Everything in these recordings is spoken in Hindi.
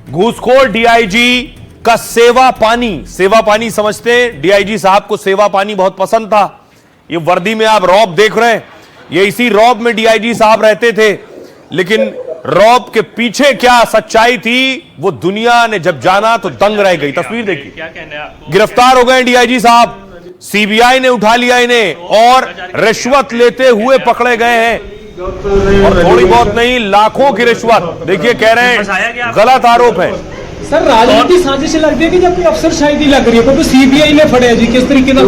घूसखोर डीआईजी का सेवा पानी समझते हैं। डीआईजी साहब को सेवा पानी बहुत पसंद था। ये वर्दी में आप रौब देख रहे हैं, ये इसी रौब में डीआईजी साहब रहते थे। लेकिन रौब के पीछे क्या सच्चाई थी वो दुनिया ने जब जाना तो दंग रह गई। तस्वीर देखिए, क्या कहना है आपको? गिरफ्तार हो गए डीआईजी साहब, सीबीआई ने उठा लिया इन्हें और रिश्वत लेते हुए पकड़े गए हैं। और थोड़ी बहुत नहीं, लाखों की रिश्वत। देखिए कह रहे हैं गलत आरोप है। सर राजनीति साजिश लगती है कि जब अफसरशाही लग रही है तो सीबीआई ने फड़े जी किस तरीके का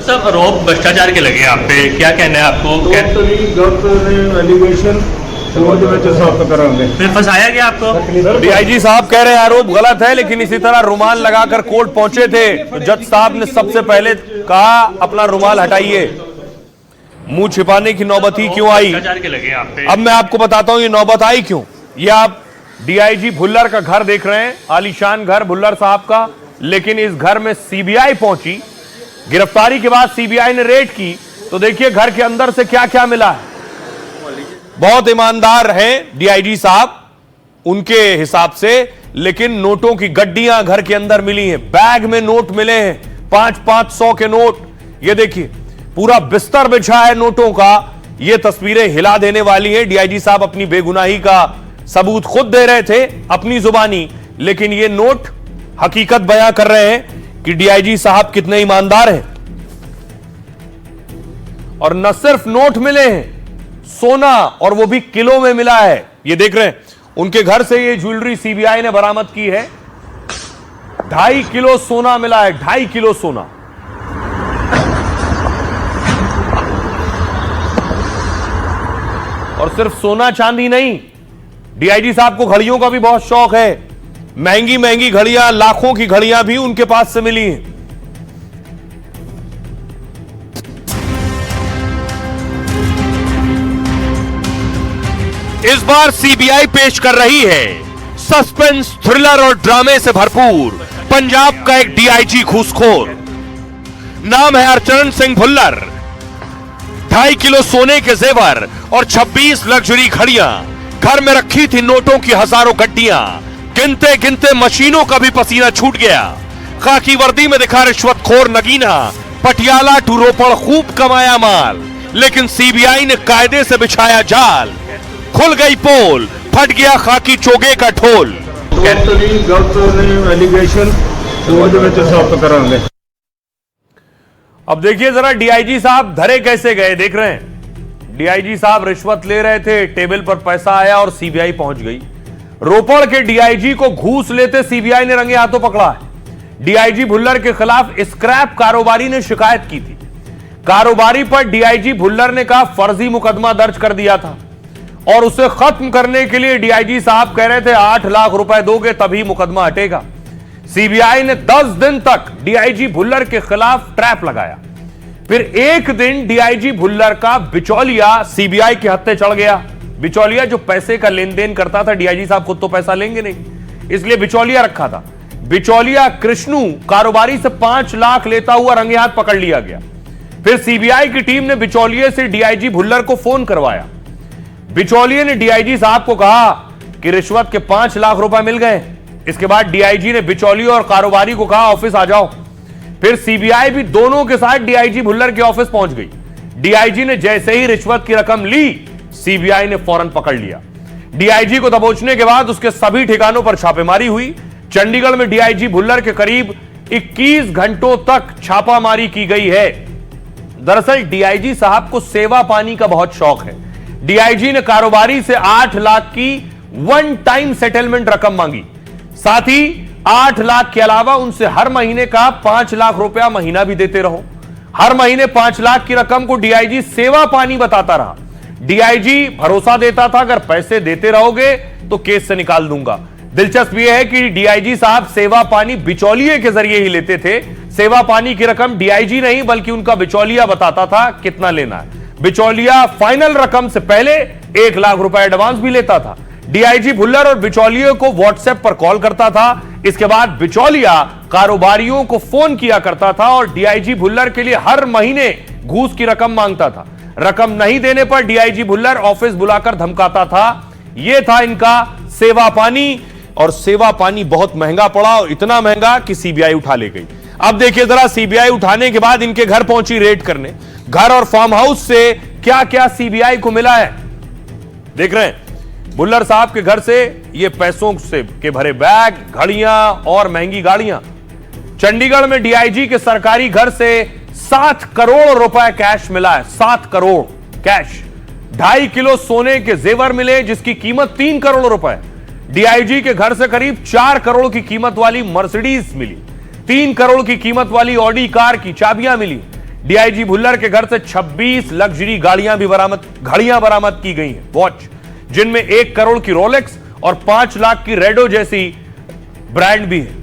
सब आरोप भ्रष्टाचार के लगे आप पे, क्या कहना है आपको? फिर फंसाया गया आपको? डीआईजी साहब कह रहे हैं आरोप गलत है, लेकिन इसी तरह रुमाल लगाकर कोर्ट पहुंचे थे तो जज साहब ने सबसे पहले कहा अपना रुमाल हटाइए। मुंह छिपाने की नौबत ही क्यों आई? भ्रष्टाचार के लगे आप पे। अब मैं आपको बताता हूं ये नौबत आई क्यों। ये आप डीआईजी भुल्लर का घर देख रहे हैं, आलीशान घर भुल्लर साहब का। लेकिन इस घर में सीबीआई पहुंची, गिरफ्तारी के बाद सीबीआई ने रेड की तो देखिए घर के अंदर से क्या क्या मिला है। बहुत ईमानदार हैं डीआईजी साहब उनके हिसाब से, लेकिन नोटों की गड्डियां घर के अंदर मिली हैं। बैग में नोट मिले हैं, 500 के नोट। ये देखिए पूरा बिस्तर बिछा है नोटों का। ये तस्वीरें हिला देने वाली हैं। डीआईजी साहब अपनी बेगुनाही का सबूत खुद दे रहे थे अपनी जुबानी, लेकिन ये नोट हकीकत बयां कर रहे हैं कि डीआईजी साहब कितने ईमानदार हैं। और न सिर्फ नोट मिले हैं, सोना, और वो भी किलो में मिला है। ये देख रहे हैं उनके घर से ये ज्वेलरी सीबीआई ने बरामद की है। 2.5 किलो सोना मिला है, 2.5 किलो सोना। और सिर्फ सोना चांदी नहीं, डीआईजी साहब को घड़ियों का भी बहुत शौक है। महंगी महंगी घड़ियां, लाखों की घड़ियां भी उनके पास से मिली हैं। इस बार सीबीआई पेश कर रही है सस्पेंस, थ्रिलर और ड्रामे से भरपूर पंजाब का एक डीआईजी घूसखोर। नाम है अर्चरण सिंह भुल्लर। 2.5 किलो सोने के जेवर और 26 लग्जरी घड़ियां, घर में रखी थी नोटों की हजारों गड्डियां। गिनते गिनते मशीनों का भी पसीना छूट गया। खाकी वर्दी में दिखा रिश्वतखोर नगीना, पटियाला टू रोपड़ खूब कमाया माल। लेकिन सीबीआई ने कायदे से बिछाया जाल। खुल गई पोल, फट गया खाकी चोगे का ठोल। अब देखिए जरा डीआईजी साहब धरे कैसे गए। देख रहे हैं डीआईजी साहब रिश्वत ले रहे थे, टेबल पर पैसा आया और सीबीआई पहुंच गई। रोपड़ के डीआईजी को घूस लेते सीबीआई ने रंगे हाथों पकड़ा है। डीआईजी भुल्लर के खिलाफ स्क्रैप कारोबारी ने शिकायत की थी। कारोबारी पर डीआईजी भुल्लर ने कहा फर्जी मुकदमा दर्ज कर दिया था और उसे खत्म करने के लिए डीआईजी साहब कह रहे थे 8 लाख रुपए दोगे तभी मुकदमा हटेगा। सीबीआई ने 10 दिन तक डीआईजी भुल्लर के खिलाफ ट्रैप लगाया। फिर एक दिन डीआईजी भुल्लर का बिचौलिया सीबीआई के हत्थे चढ़ गया। बिचौलिया जो पैसे का लेन देन करता था, डीआईजी साहब खुद तो पैसा लेंगे नहीं, इसलिए बिचौलिया रखा था। बिचौलिया कृष्णू कारोबारी से 5 लाख लेता हुआ रंगे हाथ पकड़ लिया गया। फिर सीबीआई की टीम ने बिचौलिए से डीआईजी भुल्लर को फोन करवाया। बिचौलिए ने डीआईजी साहब को कहा कि रिश्वत के 5 लाख रुपए मिल गए। इसके बाद डीआईजी ने बिचौलिए और कारोबारी को कहा ऑफिस आ जाओ। फिर सीबीआई भी दोनों के साथ डीआईजी भुल्लर के ऑफिस पहुंच गई। डीआईजी ने जैसे ही रिश्वत की रकम ली, सीबीआई ने फौरन पकड़ लिया। डीआईजी को दबोचने के बाद उसके सभी ठिकानों पर छापेमारी हुई। चंडीगढ़ में डीआईजी भुल्लर के करीब 21 घंटों तक छापामारी की गई है। दरअसल डीआईजी साहब को सेवा पानी का बहुत शौक है। डीआईजी ने कारोबारी से 8 लाख की वन टाइम सेटलमेंट रकम मांगी। साथ ही 8 लाख के अलावा उनसे हर महीने का 5 लाख रुपया महीना भी देते रहो। हर महीने 5 लाख की रकम को डीआईजी सेवा पानी बताता रहा। डीआईजी भरोसा देता था अगर पैसे देते रहोगे तो केस से निकाल दूंगा। दिलचस्प यह है कि डीआईजी साहब सेवा पानी बिचौलिए के जरिए ही लेते थे। सेवा पानी की रकम डीआईजी नहीं बल्कि उनका बिचौलिया बताता था कितना लेना है। बिचौलिया फाइनल रकम से पहले 1 लाख रुपए एडवांस भी लेता था। डीआईजी भुल्लर और बिचौलिए को व्हाट्सएप पर कॉल करता था। इसके बाद बिचौलिया कारोबारियों को फोन किया करता था और डीआईजी भुल्लर के लिए हर महीने घूस की रकम मांगता था। रकम नहीं देने पर डीआईजी भुल्लर ऑफिस बुलाकर धमकाता था। यह था इनका सेवा पानी, और सेवा पानी बहुत महंगा पड़ा, और इतना महंगा कि सीबीआई उठा ले गई। अब देखिए जरा, सीबीआई उठाने के बाद इनके घर पहुंची रेड करने। घर और फार्म हाउस से क्या क्या सीबीआई को मिला है देख रहे हैं। भुल्लर साहब के घर से ये पैसों से के भरे बैग, घड़ियां और महंगी गाड़ियां। चंडीगढ़ में डीआईजी के सरकारी घर से 7 करोड़ रुपए कैश मिला है। 7 करोड़ कैश। 2.5 किलो सोने के जेवर मिले जिसकी कीमत 3 करोड़ रुपए। डीआईजी के घर से करीब 4 करोड़ की कीमत वाली मर्सिडीज मिली। 3 करोड़ की कीमत वाली ऑडी कार की चाबियां मिली। डीआईजी भुल्लर के घर से 26 लग्जरी घड़ियां बरामद की गई हैं, वॉच, जिनमें 1 करोड़ की रोलेक्स और 5 लाख की रेडो जैसी ब्रांड भी है।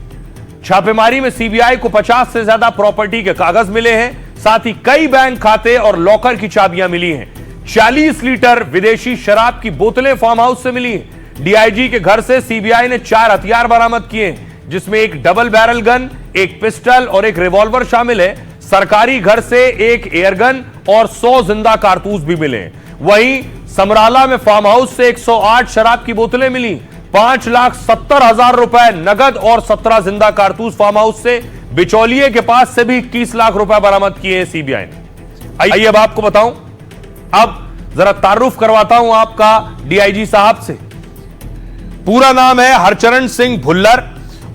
छापेमारी में सीबीआई को 50 से ज्यादा प्रॉपर्टी के कागज मिले हैं। साथ ही कई बैंक खाते और लॉकर की चाबियां मिली हैं। 40 लीटर विदेशी शराब की बोतलें फार्म हाउस से मिली हैं। डीआईजी के घर से सीबीआई ने 4 हथियार बरामद किए हैं, जिसमें एक डबल बैरल गन, एक पिस्टल और एक रिवॉल्वर शामिल है। सरकारी घर से एक एयरगन और 100 जिंदा कारतूस भी मिले। वहीं समराला में फार्म हाउस से 108 शराब की बोतलें मिली। 5,70,000 रुपए नगद और 17 जिंदा कारतूस फार्म हाउस से। बिचौलिए के पास से भी 21 लाख रुपए बरामद किए हैं सीबीआई ने। आइए अब आपको बताऊं, अब जरा तारुफ करवाता हूं आपका डीआईजी साहब से। पूरा नाम है हरचरण सिंह भुल्लर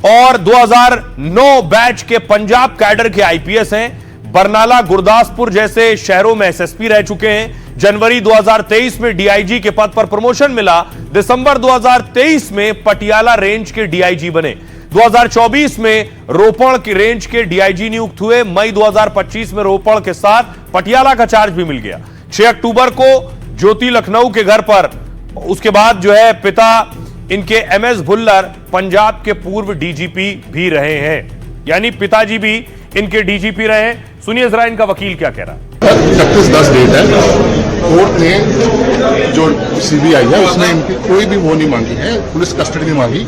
और 2009 बैच के पंजाब कैडर के आईपीएस हैं। बरनाला, गुरदासपुर जैसे शहरों में एसएसपी रह चुके हैं। जनवरी 2023 में डीआईजी के पद पर प्रमोशन मिला। दिसंबर 2023 में पटियाला रेंज के डीआईजी बने। 2024 में रोपड़ की रेंज के डीआईजी नियुक्त हुए। मई 2025 में रोपड़ के साथ पटियाला का चार्ज भी मिल गया। 6 अक्टूबर को ज्योति लखनऊ के घर पर, उसके बाद जो है पिता इनके एमएस भुल्लर पंजाब के पूर्व डीजीपी भी रहे हैं, यानी पिताजी भी इनके डीजीपी रहे हैं। सुनिए जरा इनका वकील क्या कह रहा है। 31/10 डेट है। कोर्ट ने जो सीबीआई है उसने इनकी कोई भी वो नहीं मांगी है, पुलिस कस्टडी नहीं मांगी।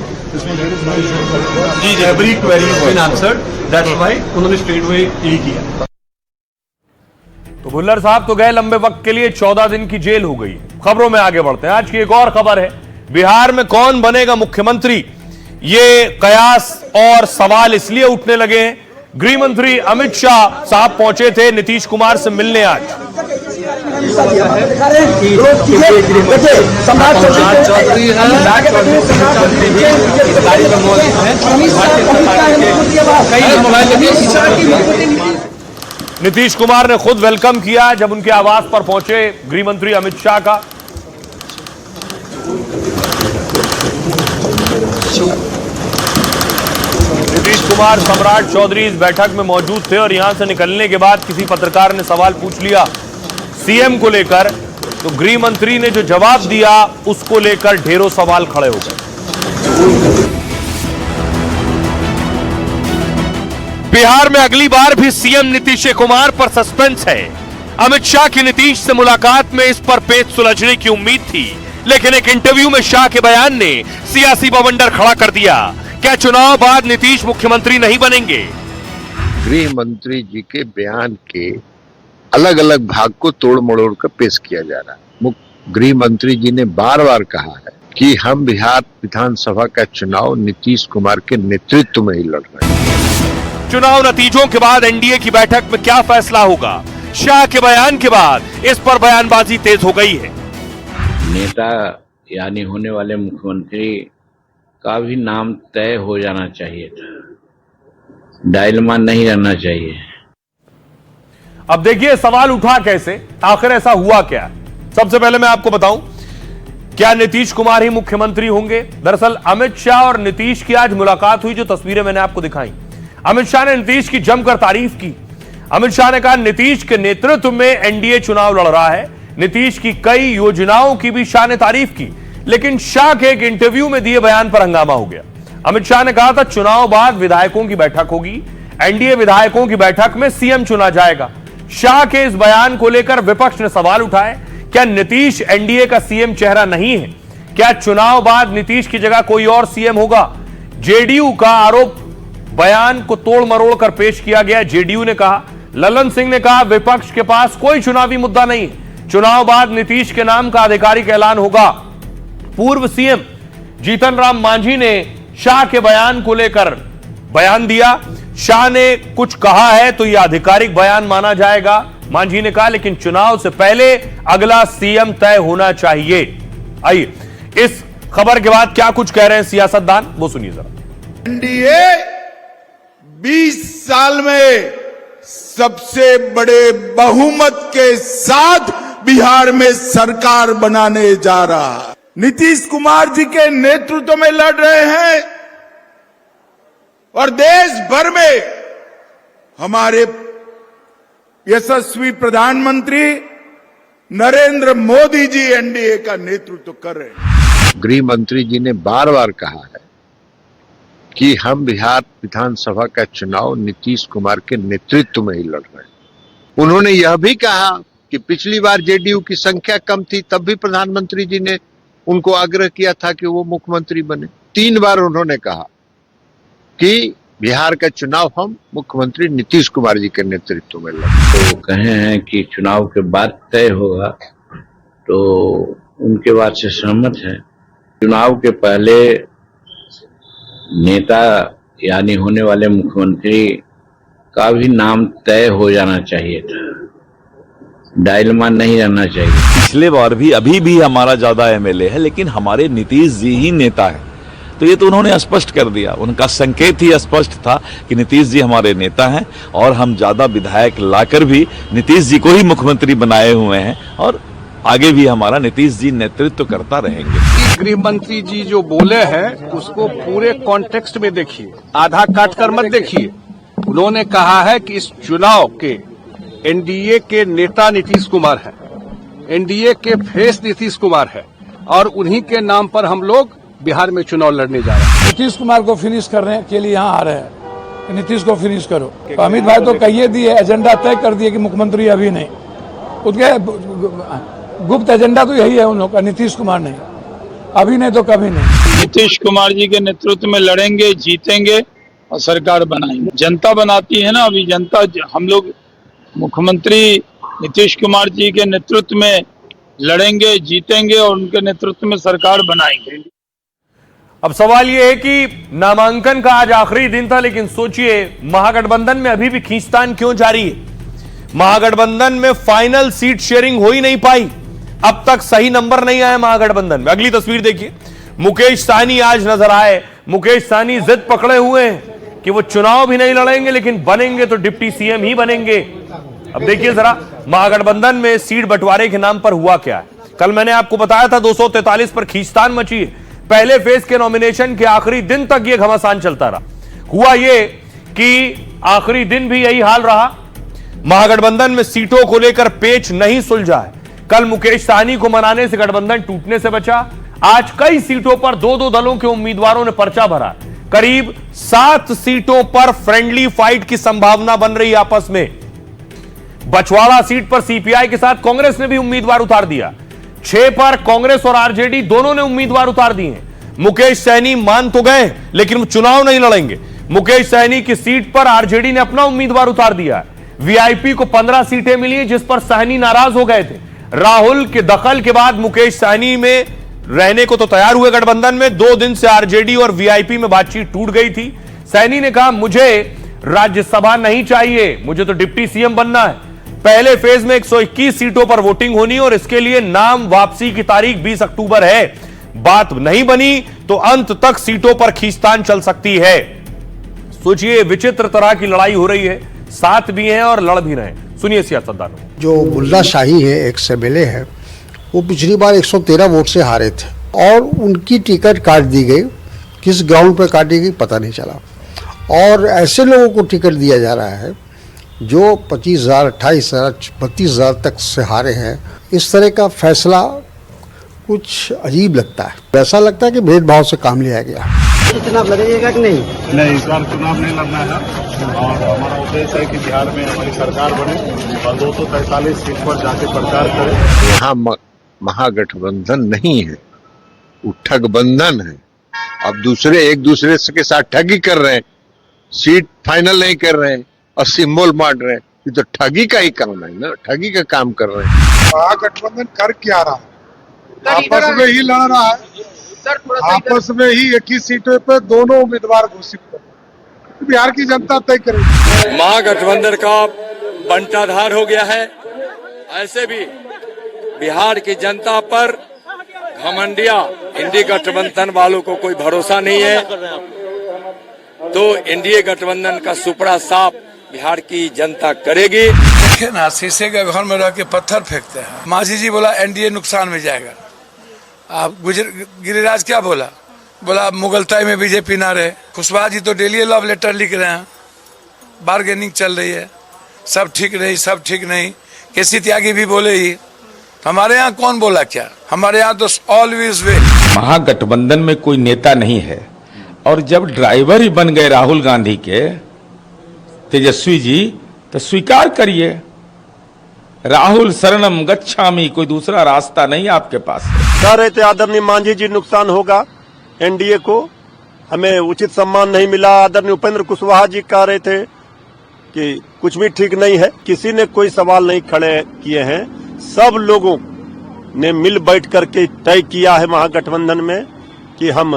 जी every query has been answered, that's why उन्होंने स्ट्रेट वे यही किया। तो भुल्लर साहब तो गए लंबे वक्त के लिए, 14 दिन की जेल हो गई। खबरों में आगे बढ़ते हैं। आज की एक और खबर है, बिहार में कौन बनेगा मुख्यमंत्री, ये कयास और सवाल इसलिए उठने लगे हैं। गृह मंत्री अमित शाह साहब पहुंचे थे नीतीश कुमार से मिलने आज। नीतीश कुमार ने खुद वेलकम किया जब उनके आवास पर पहुंचे गृह मंत्री अमित शाह का। नीतीश कुमार, सम्राट चौधरी इस बैठक में मौजूद थे और यहां से निकलने के बाद किसी पत्रकार ने सवाल पूछ लिया सीएम को लेकर, तो गृह मंत्री ने जो जवाब दिया उसको लेकर ढेरों सवाल खड़े हो गए। बिहार में अगली बार भी सीएम नीतीश कुमार पर सस्पेंस है। अमित शाह की नीतीश से मुलाकात में इस पर पेच सुलझने की उम्मीद थी, लेकिन एक इंटरव्यू में शाह के बयान ने सियासी बवंडर खड़ा कर दिया। क्या चुनाव बाद नीतीश मुख्यमंत्री नहीं बनेंगे? गृह मंत्री जी के बयान के अलग अलग भाग को तोड़ मड़ोड़ कर पेश किया जा रहा है। गृह मंत्री जी ने बार बार कहा है कि हम बिहार विधानसभा का चुनाव नीतीश कुमार के नेतृत्व में ही लड़ रहे हैं। चुनाव नतीजों के बाद एनडीए की बैठक में क्या फैसला होगा? शाह के बयान के बाद इस पर बयानबाजी तेज हो गई है। नेता यानी होने वाले मुख्यमंत्री का भी नाम तय हो जाना चाहिए था, डायलमा नहीं रहना चाहिए। अब देखिए सवाल उठा कैसे, आखिर ऐसा हुआ क्या? सबसे पहले मैं आपको बताऊं, क्या नीतीश कुमार ही मुख्यमंत्री होंगे? दरअसल अमित शाह और नीतीश की आज मुलाकात हुई, जो तस्वीरें मैंने आपको दिखाई। अमित शाह ने नीतीश की जमकर तारीफ की। अमित शाह ने कहा नीतीश के नेतृत्व में एनडीए चुनाव लड़ रहा है। नीतीश की कई योजनाओं की भी शाह ने तारीफ की, लेकिन शाह के एक इंटरव्यू में दिए बयान पर हंगामा हो गया। अमित शाह ने कहा था चुनाव बाद विधायकों की बैठक होगी, एनडीए विधायकों की बैठक में सीएम चुना जाएगा। शाह के इस बयान को लेकर विपक्ष ने सवाल उठाए, क्या नीतीश एनडीए का सीएम चेहरा नहीं है? क्या चुनाव बाद नीतीश की जगह कोई और सीएम होगा? जेडीयू का आरोप बयान को तोड़ मरोड़ कर पेश किया गया। जेडीयू ने कहा, ललन सिंह ने कहा विपक्ष के पास कोई चुनावी मुद्दा नहीं है, चुनाव बाद नीतीश के नाम का आधिकारिक ऐलान होगा। पूर्व सीएम जीतन राम मांझी ने शाह के बयान को लेकर बयान दिया। शाह ने कुछ कहा है तो यह आधिकारिक बयान माना जाएगा, मांझी ने कहा, लेकिन चुनाव से पहले अगला सीएम तय होना चाहिए। आइए इस खबर के बाद क्या कुछ कह रहे हैं सियासतदान, वो सुनिए जरा। एनडीए 20 साल में सबसे बड़े बहुमत के साथ बिहार में सरकार बनाने जा रहा है। नीतीश कुमार जी के नेतृत्व में लड़ रहे हैं और देश भर में हमारे यशस्वी प्रधानमंत्री नरेंद्र मोदी जी एनडीए का नेतृत्व कर रहे हैं। गृह मंत्री जी ने बार बार कहा है कि हम बिहार विधानसभा का चुनाव नीतीश कुमार के नेतृत्व में ही लड़ रहे हैं। उन्होंने यह भी कहा कि पिछली बार जेडीयू की संख्या कम थी, तब भी प्रधानमंत्री जी ने उनको आग्रह किया था कि वो मुख्यमंत्री बने। 3 बार उन्होंने कहा कि बिहार का चुनाव हम मुख्यमंत्री नीतीश कुमार जी के नेतृत्व में लड़ेंगे। तो कहे हैं कि चुनाव के बाद तय होगा, तो उनके बात से सहमत है। चुनाव के पहले नेता यानी होने वाले मुख्यमंत्री का भी नाम तय हो जाना चाहिए था, डायलमा नहीं रहना चाहिए। पिछले बार भी अभी भी हमारा ज्यादा एमएलए है, लेकिन हमारे नीतीश जी ही नेता है, तो ये तो उन्होंने स्पष्ट कर दिया। उनका संकेत ही स्पष्ट था कि नीतीश जी हमारे नेता हैं और हम ज्यादा विधायक लाकर भी नीतीश जी को ही मुख्यमंत्री बनाए हुए हैं और आगे भी हमारा नीतीश जी नेतृत्व करता रहेंगे। गृह मंत्री जी जो बोले हैं उसको पूरे कॉन्टेक्स्ट में देखिए, आधा काट कर मत देखिए। उन्होंने कहा है कि इस चुनाव के एनडीए के नेता नीतीश कुमार हैं, एनडीए के फेस नीतीश कुमार है और उन्हीं के नाम पर हम लोग बिहार में चुनाव लड़ने जा रहे हैं। नीतीश कुमार को फिनिश करने के लिए यहाँ आ रहे हैं, नीतीश को फिनिश करो। तो अमित भाई तो कहिए दिए, एजेंडा तय कर दिए कि मुख्यमंत्री अभी नहीं, उसके गुप्त एजेंडा तो यही है उन लोग का, नीतीश कुमार नहीं, अभी नहीं तो कभी नहीं। नीतीश कुमार जी के नेतृत्व में लड़ेंगे, जीतेंगे और सरकार बनाएंगे। जनता बनाती है ना, अभी जनता, हम लोग मुख्यमंत्री नीतीश कुमार जी के नेतृत्व में लड़ेंगे, जीतेंगे और उनके नेतृत्व में सरकार बनाएंगे। अब सवाल यह है कि नामांकन का आज आखिरी दिन था, लेकिन सोचिए महागठबंधन में अभी भी खींचतान क्यों जारी है। महागठबंधन में फाइनल सीट शेयरिंग हो ही नहीं पाई, अब तक सही नंबर नहीं आया महागठबंधन में। अगली तस्वीर देखिए, मुकेश सहनी आज नजर आए। मुकेश सहनी जिद पकड़े हुए हैं कि वो चुनाव भी नहीं लड़ेंगे, लेकिन बनेंगे तो डिप्टी सीएम ही बनेंगे। अब देखिए जरा महागठबंधन में सीट बंटवारे के नाम पर हुआ क्या है। कल मैंने आपको बताया था 243 पर खींचतान मची है। पहले फेज के नॉमिनेशन के आखिरी दिन तक यह घमासान चलता रहा। हुआ यह कि आखिरी दिन भी यही हाल रहा, महागठबंधन में सीटों को लेकर पेच नहीं सुलझा है। कल मुकेश सहनी को मनाने से गठबंधन टूटने से बचा। आज कई सीटों पर 2-2 दलों के उम्मीदवारों ने पर्चा भरा। करीब 7 सीटों पर फ्रेंडली फाइट की संभावना बन रही आपस में। बछवाड़ा सीट पर सीपीआई के साथ कांग्रेस ने भी उम्मीदवार उतार दिया। 6 पर कांग्रेस और आरजेडी दोनों ने उम्मीदवार उतार दिए हैं। मुकेश सहनी मान तो गए, लेकिन चुनाव नहीं लड़ेंगे। मुकेश सहनी की सीट पर आरजेडी ने अपना उम्मीदवार उतार दिया है। वीआईपी को 15 सीटें मिली, जिस पर सहनी नाराज हो गए थे। राहुल के दखल के बाद मुकेश सहनी में रहने को तो तैयार हुए गठबंधन में। 2 दिन से आरजेडी और वीआईपी में बातचीत टूट गई थी। सहनी ने कहा, मुझे राज्यसभा नहीं चाहिए, मुझे तो डिप्टी सीएम बनना है। पहले फेज में 121 सीटों पर वोटिंग होनी और इसके लिए नाम वापसी की तारीख 20 अक्टूबर है। बात नहीं बनी तो अंत तक सीटों पर खींचतान चल सकती है। सोचिए, विचित्र तरह की लड़ाई हो रही है, साथ भी हैं और लड़ भी रहे हैं। सुनिए सियासतदानों। जो बुल्ला शाही है, एक्स एमएलए है, वो पिछली बार 113 वोट से हारे थे और उनकी टिकट काट दी गई। किस ग्राउंड पर काटी गई पता नहीं चला। और ऐसे लोगों को टिकट दिया जा रहा है जो 25,000, 28,000, 32,000 तक से हारे हैं। इस तरह का फैसला कुछ अजीब लगता है। ऐसा लगता है कि भेदभाव से काम लिया गया। चुनाव लड़ेगा कि नहीं? नहीं, इस बार चुनाव नहीं लड़ना है और हमारा उद्देश्य है कि बिहार में हमारी सरकार बने और 243 सीट पर जाके प्रचार करें। यहाँ महागठबंधन नहीं है, ठगबंधन है। अब दूसरे एक दूसरे के साथ ठगी कर रहे हैं, सीट फाइनल नहीं कर रहे हैं और सिंबल बांट रहे हैं। ये तो ठगी का ही काम है ना, ठगी का काम कर रहे हैं। महागठबंधन कर क्या रहा है? आपस में ही लड़ रहा है, आपस में ही एक ही सीटों पे दोनों उम्मीदवार घोषित कर, बिहार की जनता तय करेगी। महागठबंधन का बंटाधार हो गया है। ऐसे भी बिहार की जनता पर घमंडिया इंडी गठबंधन वालों को कोई भरोसा नहीं है, तो एनडीए गठबंधन का सुपड़ा साफ बिहार की जनता करेगी। देखे ना, शीशे के घर में रह के पत्थर फेंकते हैं। मांझी जी बोला एनडीए नुकसान में जाएगा। आप गिरिराज क्या बोला? बोला मुगलताई में बीजेपी ना रहे। कुशवाहा जी तो डेली लव लेटर लिख रहे हैं, बार्गेनिंग चल रही है, सब ठीक नहीं, सब ठीक नहीं। केसी त्यागी भी बोले ही। हमारे यहाँ कौन बोला क्या? हमारे यहाँ तो ऑलवेज वे। महागठबंधन में कोई नेता नहीं है, और जब ड्राइवर ही बन गए राहुल गांधी के तेजस्वी जी, तो स्वीकार करिए, राहुल शरणम गच्छामि, कोई दूसरा रास्ता नहीं आपके पास। कह रहे थे आदरणीय मांझी जी नुकसान होगा एनडीए को, हमें उचित सम्मान नहीं मिला। आदरणीय उपेंद्र कुशवाहा जी कह रहे थे कि कुछ भी ठीक नहीं है। किसी ने कोई सवाल नहीं खड़े किए हैं, सब लोगों ने मिल बैठ करके तय किया है महागठबंधन में कि हम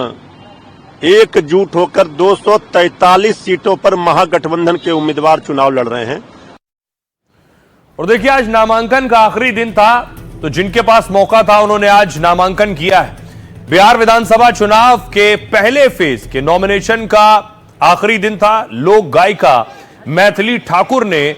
एकजुट होकर 243 सीटों पर महागठबंधन के उम्मीदवार चुनाव लड़ रहे हैं। और देखिए, आज नामांकन का आखिरी दिन था, तो जिनके पास मौका था उन्होंने आज नामांकन किया है। बिहार विधानसभा चुनाव के पहले फेज के नॉमिनेशन का आखिरी दिन था। लोक गायिका मैथिली ठाकुर ने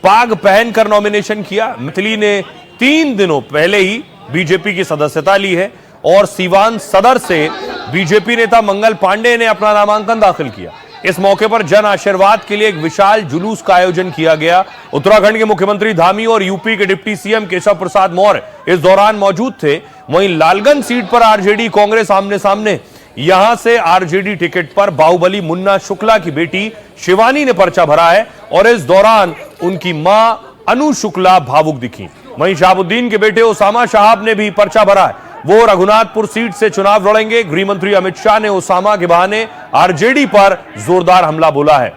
पाग पहनकर नॉमिनेशन किया। मैथिली ने 3 दिनों पहले ही बीजेपी की सदस्यता ली है, और सीवान सदर से बीजेपी नेता मंगल पांडे ने अपना नामांकन दाखिल किया। इस मौके पर जन आशीर्वाद के लिए एक विशाल जुलूस का आयोजन किया गया। उत्तराखंड के मुख्यमंत्री धामी और यूपी के डिप्टी सीएम केशव प्रसाद मौर्य इस दौरान मौजूद थे। वहीं लालगंज सीट पर आरजेडी कांग्रेस आमने सामने। यहां से आरजेडी टिकट पर बाहुबली मुन्ना शुक्ला की बेटी शिवानी ने पर्चा भरा है, और इस दौरान उनकी मां अनु शुक्ला भावुक दिखी। वहीं शहाबुद्दीन के बेटे ओसामा शाहब ने भी पर्चा भरा है। वो रघुनाथपुर सीट से चुनाव लड़ेंगे। गृह मंत्री अमित शाह ने ओसामा के बहाने आरजेडी पर जोरदार हमला बोला है।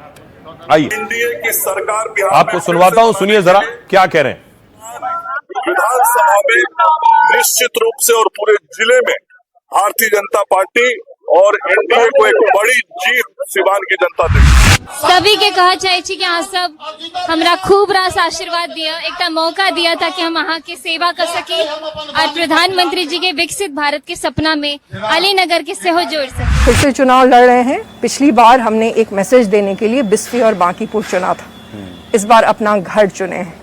आइए आपको सुनवाता हूं, सुनिए जरा क्या कह रहे हैं। विधानसभा में निश्चित रूप से और पूरे जिले में भारतीय जनता पार्टी और एनडीए को एक बड़ी जीत सिवान की जनता देगी। सभी के कह चाहे छी कि अहाँ सब हमरा खूब रास आशीर्वाद दिया, एक मौका दिया ताकि हम अहाँ के सेवा कर सकी और प्रधानमंत्री जी के विकसित भारत के सपना में अलीनगर के सेहो जोड़ सके। फिर से चुनाव लड़ रहे हैं। पिछली बार हमने एक मैसेज देने के लिए बिस्फी और बांकीपुर चुना था, इस बार अपना घर चुने हैं,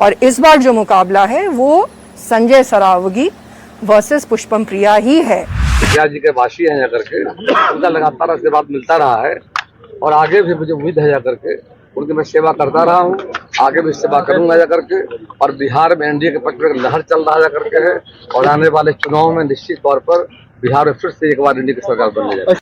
और इस बार जो मुकाबला है वो संजय सरावगी वर्सेस पुष्पम प्रिया ही है। मुखिया जी के वासी हैं जाकर के, उनका लगातार आशीर्वाद मिलता रहा है, और आगे भी मुझे उम्मीद है जाकर के उनकी मैं सेवा करता रहा हूँ, आगे भी सेवा करूंगा जाकर के। और बिहार में एनडीए के पक्ष में लहर चल रहा जाकर के है, और आने वाले चुनाव में निश्चित तौर पर बिहार में फिर से एक बार एनडीए की सरकार बनने जाएगी।